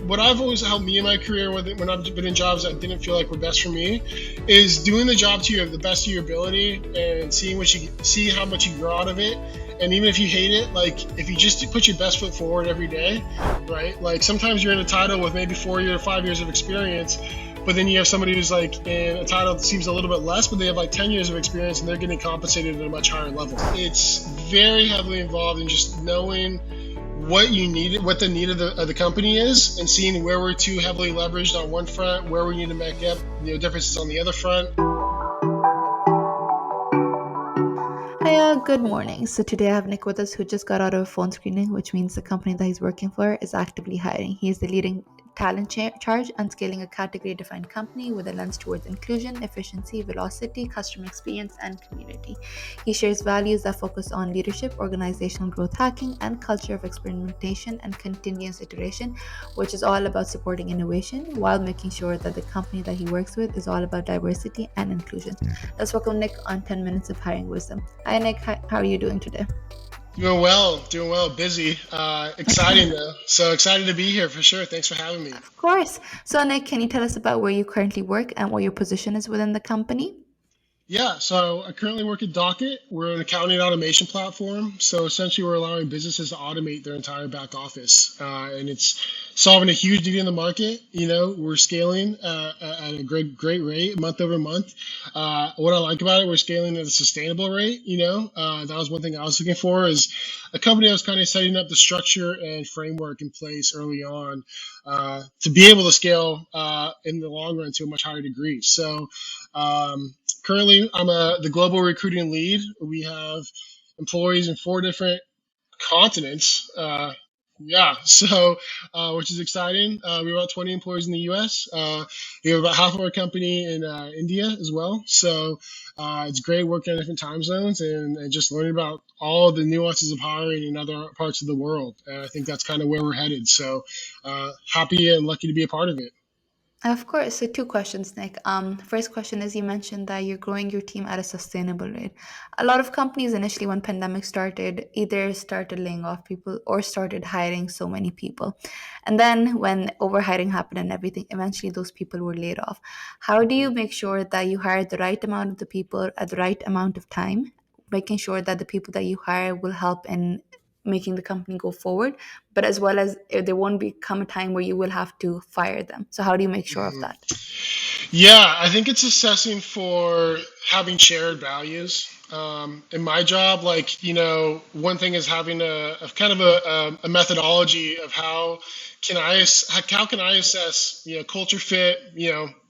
what I've always helped me in my career when I've been in jobs that didn't feel like were best for me is doing the job to the best of your ability and seeing see how much you grow out of it. And even if you hate it, like if you just put your best foot forward every day, right? Like sometimes you're in a title with maybe 4 years, 5 years of experience, but then you have somebody who's like in a title that seems a little bit less, but they have like 10 years of experience and they're getting compensated at a much higher level. It's very heavily involved in just knowing what you need, what the need of the company is, and seeing where we're too heavily leveraged on one front, where we need to make up differences on the other front. Hi, good morning. So today I have Nick with us who just got out of phone screening, which means the company that he's working for is actively hiring. He is the leading talent charge and scaling a category defined company with a lens towards inclusion, efficiency, velocity, customer experience, and community. He shares values that focus on leadership, organizational growth hacking, and culture of experimentation and continuous iteration, which is all about supporting innovation while making sure that the company that he works with is all about diversity and inclusion. Let's welcome Nick on 10 Minutes of Hiring Wisdom. Hi, Nick. How are you doing today? Doing well, busy, exciting though. So excited to be here for sure. Thanks for having me. Of course. So, Nick, can you tell us about where you currently work and what your position is within the company? Yeah, so I currently work at Docket. We're an accounting automation platform. So essentially, we're allowing businesses to automate their entire back office, and it's solving a huge need in the market. We're scaling at a great rate, month over month. What I like about it, we're scaling at a sustainable rate. That was one thing I was looking for is a company that was kind of setting up the structure and framework in place early on to be able to scale in the long run to a much higher degree. So. Currently, I'm the global recruiting lead. We have employees in 4 different continents. Yeah, so which is exciting. We have about 20 employees in the U.S. We have about half of our company in India as well. So it's great working on different time zones and just learning about all the nuances of hiring in other parts of the world. And I think that's kind of where we're headed. So happy and lucky to be a part of it. Of course. So, two questions, Nick. First question is you mentioned that you're growing your team at a sustainable rate. A lot of companies initially, when pandemic started, either started laying off people or started hiring so many people. And then when overhiring happened and everything, eventually those people were laid off. How do you make sure that you hire the right amount of the people at the right amount of time, making sure that the people that you hire will help in making the company go forward, but as well as there won't become a time where you will have to fire them. So how do you make sure of Mhm. that? Yeah, I think it's assessing for having shared values. In my job, like, one thing is having a kind of a methodology of how can I assess, culture fit,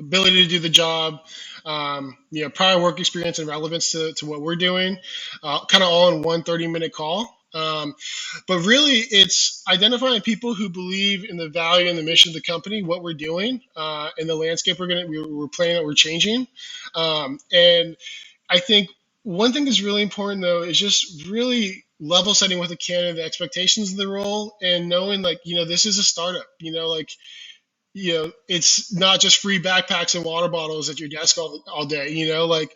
ability to do the job, prior work experience and relevance to what we're doing, kind of all in one 30-minute call. But really, it's identifying people who believe in the value and the mission of the company, what we're doing, and the landscape we're playing that we're changing. And I think one thing that's really important though is just really level setting with the candidate the expectations of the role and knowing like this is a startup. Like it's not just free backpacks and water bottles at your desk all day. Like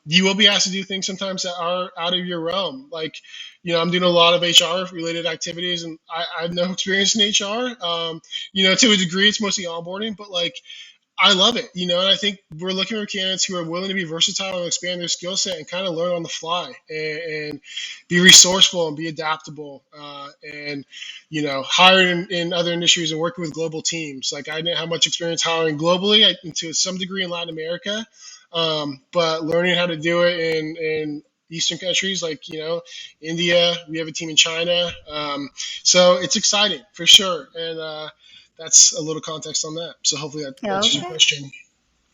you will be asked to do things sometimes that are out of your realm. Like, I'm doing a lot of HR related activities and I have no experience in HR. To a degree, it's mostly onboarding, but like, I love it, and I think we're looking for candidates who are willing to be versatile and expand their skill set and kind of learn on the fly and be resourceful and be adaptable. And hiring in other industries and working with global teams. Like I didn't have much experience hiring globally, to some degree in Latin America, but learning how to do it in Eastern countries like India. We have a team in China, so it's exciting for sure. And that's a little context on that. So hopefully that Yeah, answers your okay. question.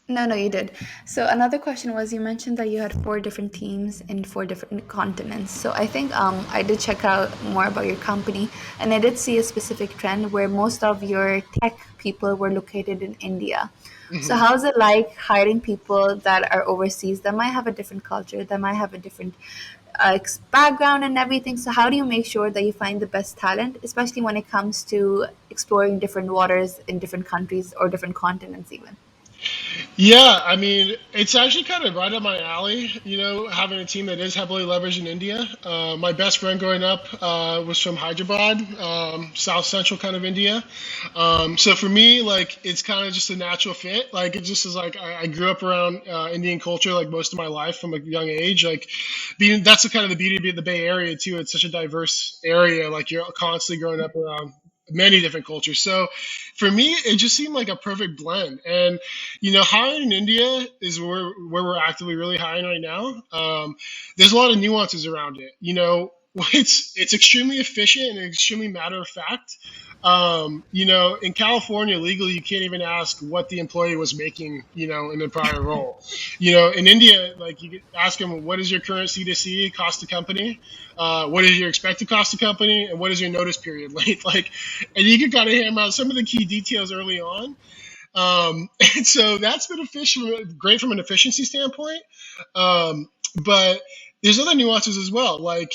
No, you did. So another question was you mentioned that you had four different teams in four different continents. So I think I did check out more about your company, and I did see a specific trend where most of your tech people were located in India. So Mhm. how's it like hiring people that are overseas that might have a different culture, that might have a different background and everything? So how do you make sure that you find the best talent, especially when it comes to exploring different waters in different countries or different continents even? Yeah, I mean, it's actually kind of right up my alley, having a team that is heavily leveraged in India. My best friend growing up was from Hyderabad, south central kind of India. So for me, like, it's kind of just a natural fit. Like, it just is like I grew up around Indian culture like most of my life from a young age. Like, that's the kind of the beauty of the Bay Area too. It's such a diverse area. Like, you're constantly growing up around many different cultures. So for me, it just seemed like a perfect blend. And hiring in India is where we're actively really hiring right now. There's a lot of nuances around it. It's extremely efficient and extremely matter of fact. In California, legally, you can't even ask what the employee was making, in the prior role. In India, like, you could ask them, what is your current C2C cost to company? What is your expected cost to company? And what is your notice period length? Like, and you can kind of hammer out some of the key details early on. And so that's been efficient, great from an efficiency standpoint. But there's other nuances as well. Like,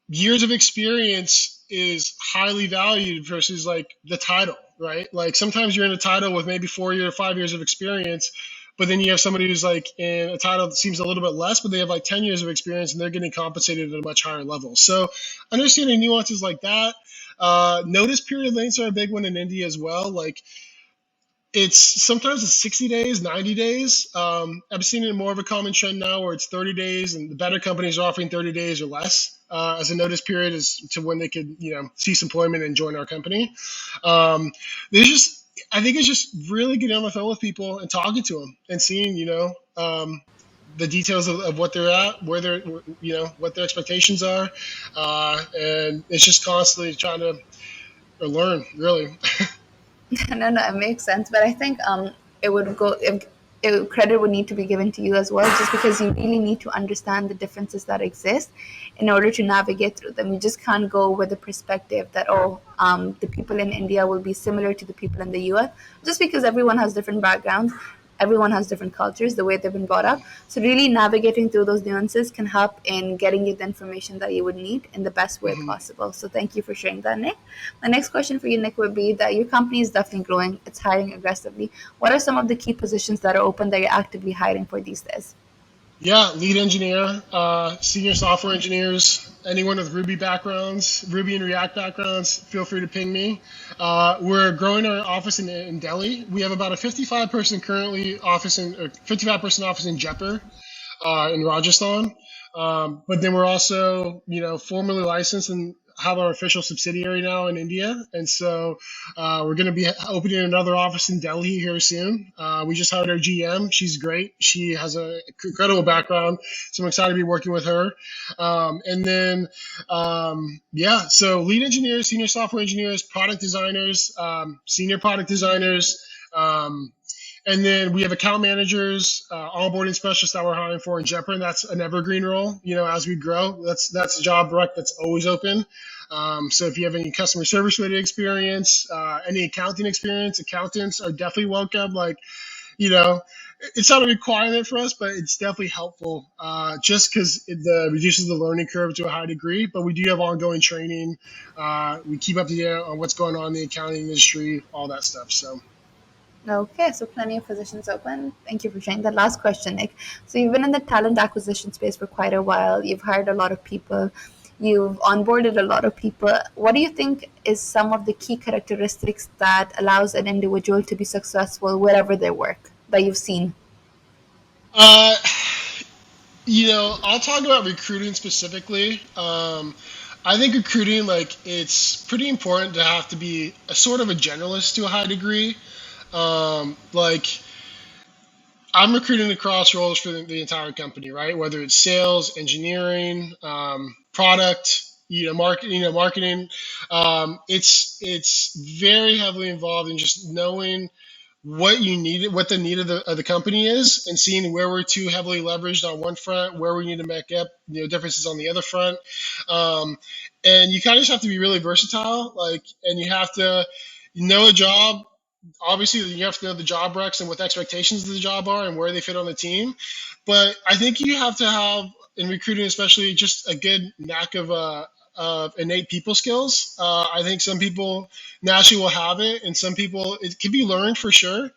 years of experience is highly valued versus like the title, right? Like, sometimes you're in a title with maybe 4 years or 5 years of experience, but then you have somebody who's like in a title that seems a little bit less, but they have like 10 years of experience and they're getting compensated at a much higher level. So understanding nuances like that. Notice period lengths are a big one in India as well. Like, it's sometimes it's 60 days, 90 days. I've seen it more of a common trend now where it's 30 days, and the better companies are offering 30 days or less as a notice period as to when they could, cease employment and join our company. Um, there's just, I think it's just really getting on the phone with people and talking to them and seeing, the details of what they're at, where they're, what their expectations are. And it's just constantly trying to learn, really. No, no, it makes sense. But I think it would go credit would need to be given to you as well, just because you really need to understand the differences that exist in order to navigate through them. You just can't go with the perspective that, oh, the people in India will be similar to the people in the US, just because everyone has different backgrounds. Everyone has different cultures, the way they've been brought up. So really navigating through those nuances can help in getting you the information that you would need in the best way Mhm. possible. So thank you for sharing that, Nick. My next question for you, Nick, would be that your company is definitely growing. It's hiring aggressively. What are some of the key positions that are open that you're actively hiring for these days? Yeah, lead engineer, senior software engineers, anyone with Ruby backgrounds, Ruby and React backgrounds, feel free to ping me. We're growing our office in Delhi. We have about a 55-person currently office in, or 55-person office in Jaipur, in Rajasthan. But then we're also, formally licensed and have our official subsidiary now in India. And so we're going to be opening another office in Delhi here soon. We just hired our GM. She's great. She has an incredible background. So I'm excited to be working with her. Yeah, so lead engineers, senior software engineers, product designers, senior product designers. And then we have account managers, onboarding specialists that we're hiring for in Jeopardy. That's an evergreen role. As we grow, that's a job rec that's always open. So if you have any customer service related experience, any accounting experience, accountants are definitely welcome. Like, you know, it's not a requirement for us, but it's definitely helpful just because reduces the learning curve to a high degree. But we do have ongoing training. We keep up to date on what's going on in the accounting industry, all that stuff. So. Okay, so plenty of positions open. Thank you for sharing that. Last question, Nick. So you've been in the talent acquisition space for quite a while. You've hired a lot of people. You've onboarded a lot of people. What do you think is some of the key characteristics that allows an individual to be successful wherever they work that you've seen? Uh, I'll talk about recruiting specifically. I think recruiting, like, it's pretty important to have to be a sort of a generalist to a high degree. Like, I'm recruiting across roles for the entire company, right? Whether it's sales, engineering, product, marketing. It's very heavily involved in just knowing what the need of the company is, and seeing where we're too heavily leveraged on one front, where we need to make up, differences on the other front. Um, and you kind of just have to be really versatile, like, and you have to know a job. Obviously, you have to know the job recs and what the expectations of the job are and where they fit on the team. But I think you have to have, in recruiting especially, just a good knack of innate people skills. I think some people naturally will have it, and some people it can be learned for sure.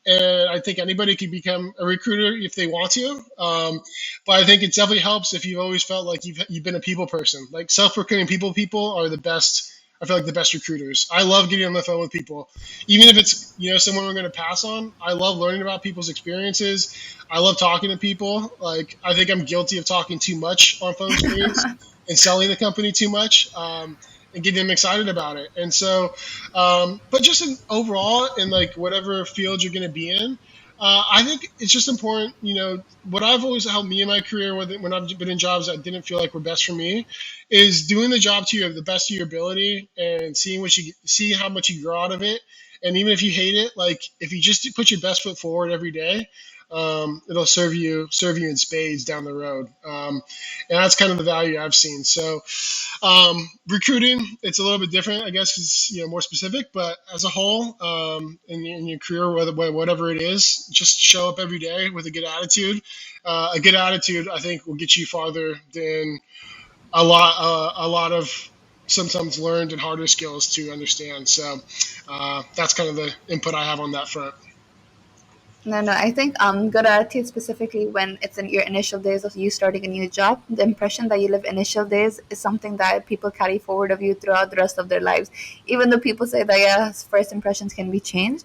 and I think anybody can become a recruiter if they want to. But I think it definitely helps if you've always felt like you've been a people person. Like self-recruiting people are the best. I feel like the best recruiters. I love getting on the phone with people, even if it's someone we're going to pass on. I love learning about people's experiences. I love talking to people. Like I think I'm guilty of talking too much on phone screens and selling the company too much, and getting them excited about it. And so, but just overall, in like whatever field you're going to be in, I think it's just important. What I've always helped me in my career, when I've been in jobs that didn't feel like were best for me, is doing the job to the best of your ability and seeing what you see how much you grow out of it. And even if you hate it, like if you just put your best foot forward every day, it'll serve you in spades down the road. And that's kind of the value I've seen. So recruiting, it's a little bit different, I guess, it's more specific. But as a whole, in your career, whatever it is, just show up every day with a good attitude. A good attitude, I think, will get you farther than a lot of sometimes learned and harder skills to understand. So that's kind of the input I have on that front. No, no. I think good attitude specifically when it's in your initial days of you starting a new job, the impression that you live initial days is something that people carry forward of you throughout the rest of their lives. Even though people say that yes, first impressions can be changed,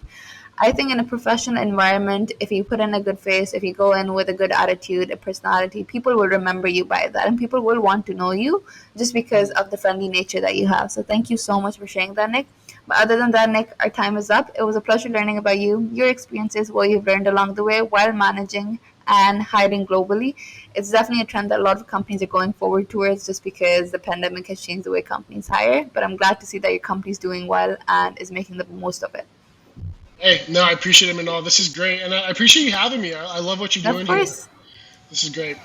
I think in a professional environment, if you put in a good face, if you go in with a good attitude, a personality, people will remember you by that, and people will want to know you just because of the friendly nature that you have. So thank you so much for sharing that, Nick. But other than that, Nick, our time is up. It was a pleasure learning about you, your experiences, what you've learned along the way while managing and hiring globally. It's definitely a trend that a lot of companies are going forward towards just because the pandemic has changed the way companies hire. But I'm glad to see that your company's doing well and is making the most of it. Hey, no, I appreciate it, Manal. This is great, and I appreciate you having me. I love what you're Of doing here. course. This is great.